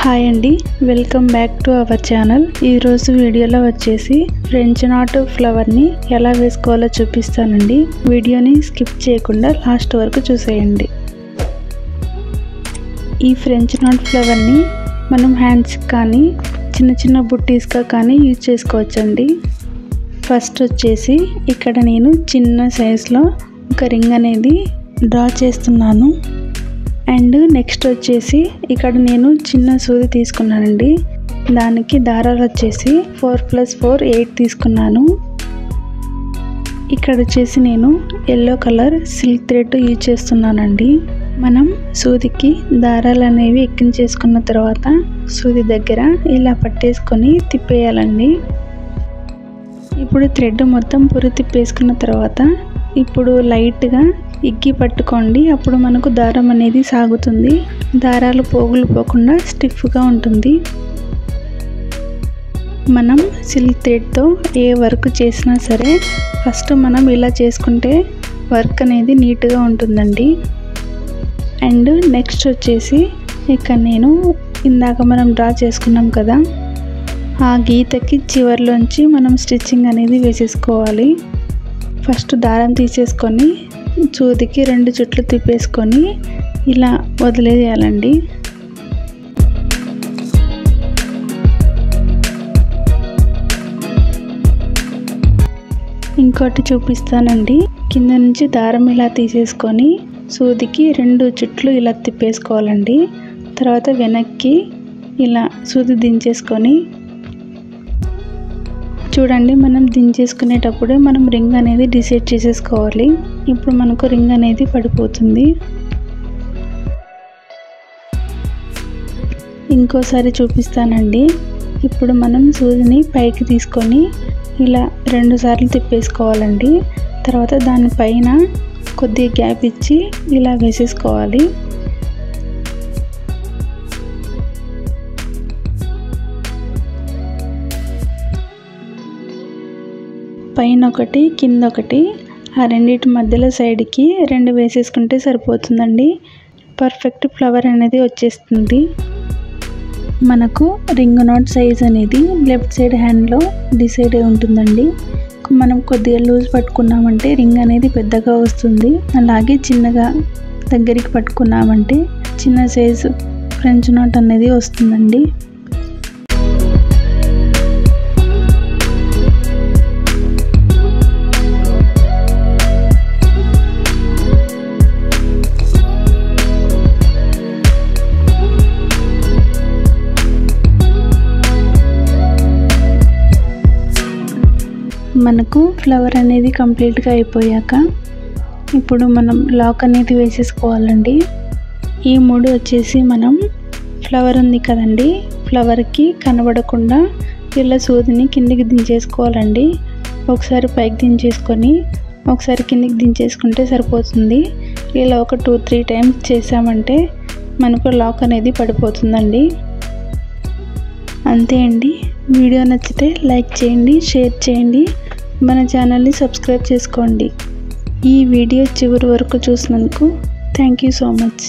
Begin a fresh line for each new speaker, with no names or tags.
Hi అండి, welcome back to our channel. ఈరోజు వీడియోలో వచ్చేసి ఫ్రెంచ్ నాట్ ఫ్లవర్ని ఎలా వేసుకోవాలో చూపిస్తానండి. వీడియోని స్కిప్ చేయకుండా లాస్ట్ వరకు చూసేయండి. ఈ ఫ్రెంచ్ నాట్ ఫ్లవర్ని మనం హ్యాండ్స్కి కానీ చిన్న చిన్న బుట్టీస్గా కానీ యూజ్ చేసుకోవచ్చండి. ఫస్ట్ వచ్చేసి ఇక్కడ నేను చిన్న సైజులో ఒక రింగ్ అనేది డ్రా చేస్తున్నాను. అండ్ నెక్స్ట్ వచ్చేసి ఇక్కడ నేను చిన్న సూది తీసుకున్నానండి. దానికి దారాలు వచ్చేసి 4+4 8 తీసుకున్నాను. ఇక్కడ వచ్చేసి నేను yellow colour silk thread use చేస్తున్నానండి. మనం సూదికి దారాలు అనేవి ఎక్కించేసుకున్న తర్వాత సూది దగ్గర ఇలా పట్టేసుకొని తిప్పేయాలండి. ఇప్పుడు థ్రెడ్ మొత్తం పురి తిప్పేసుకున్న తర్వాత ఇప్పుడు లైట్గా ఇగ్గి పట్టుకోండి. అప్పుడు మనకు దారం అనేది సాగుతుంది. దారాలు పోగులు పోకుండా స్టిఫ్గా ఉంటుంది. మనం సిల్క్ థ్రెడ్తో ఏ వర్క్ చేసినా సరే ఫస్ట్ మనం ఇలా చేసుకుంటే వర్క్ అనేది నీట్గా ఉంటుందండి. అండ్ నెక్స్ట్ వచ్చేసి ఇక్కడ నేను ఇందాక మనం డ్రా చేసుకున్నాం కదా, ఆ గీతకి చివర్లోంచి మనం స్టిచ్చింగ్ అనేది వేసేసుకోవాలి. ఫస్ట్ దారం తీసేసుకొని సూదికి 2 చుట్లు తిప్పేసుకొని ఇలా వదిలేయాలండి. ఇంకోటి చూపిస్తానండి. కింద నుంచి దారం ఇలా తీసేసుకొని సూదికి 2 చుట్లు ఇలా తిప్పేసుకోవాలండి. తర్వాత వెనక్కి ఇలా సూది దించేసుకొని చూడండి, మనం దించేసుకునేటప్పుడే మనం రింగ్ అనేది డిసైడ్ చేసేసుకోవాలి. ఇప్పుడు మనకు రింగ్ అనేది పడిపోతుంది. ఇంకోసారి చూపిస్తానండి. ఇప్పుడు మనం సూదిని పైకి తీసుకొని ఇలా 2 సార్లు తిప్పేసుకోవాలండి. తర్వాత దానిపైన కొద్దిగా గ్యాప్ ఇచ్చి ఇలా వేసేసుకోవాలి. పైన ఒకటి కింద ఒకటి, ఆ రెండింటి మధ్యలో సైడ్కి 2 వేసేసుకుంటే సరిపోతుందండి. పర్ఫెక్ట్ ఫ్లవర్ అనేది వచ్చేస్తుంది. మనకు రింగ్ నాట్ సైజ్ అనేది లెఫ్ట్ సైడ్ హ్యాండ్లో డిసైడ్ అయి ఉంటుందండి. మనం కొద్దిగా లూజ్ పట్టుకున్నామంటే రింగ్ అనేది పెద్దగా వస్తుంది. అలాగే చిన్నగా దగ్గరికి పట్టుకున్నామంటే చిన్న సైజు ఫ్రెంచ్ నాట్ అనేది వస్తుందండి. మనకు ఫ్లవర్ అనేది కంప్లీట్గా అయిపోయాక ఇప్పుడు మనం లాక్ అనేది వేసేసుకోవాలండి. ఈ 3 వచ్చేసి మనం ఫ్లవర్ ఉంది కదండి, ఫ్లవర్కి కనబడకుండా ఇలా సూదిని కిందికి దించేసుకోవాలండి. ఒకసారి పైకి దించేసుకొని ఒకసారి కిందికి దించేసుకుంటే సరిపోతుంది. ఇలా ఒక 2-3 టైమ్స్ చేసామంటే మనకు లాక్ అనేది పడిపోతుందండి. అంతే అండి. వీడియో నచ్చితే లైక్ చేయండి, షేర్ చేయండి, మన ఛానల్ని సబ్స్క్రైబ్ చేసుకోండి. ఈ వీడియో చివరి వరకు చూసినందుకు థ్యాంక్ యూ సో మచ్.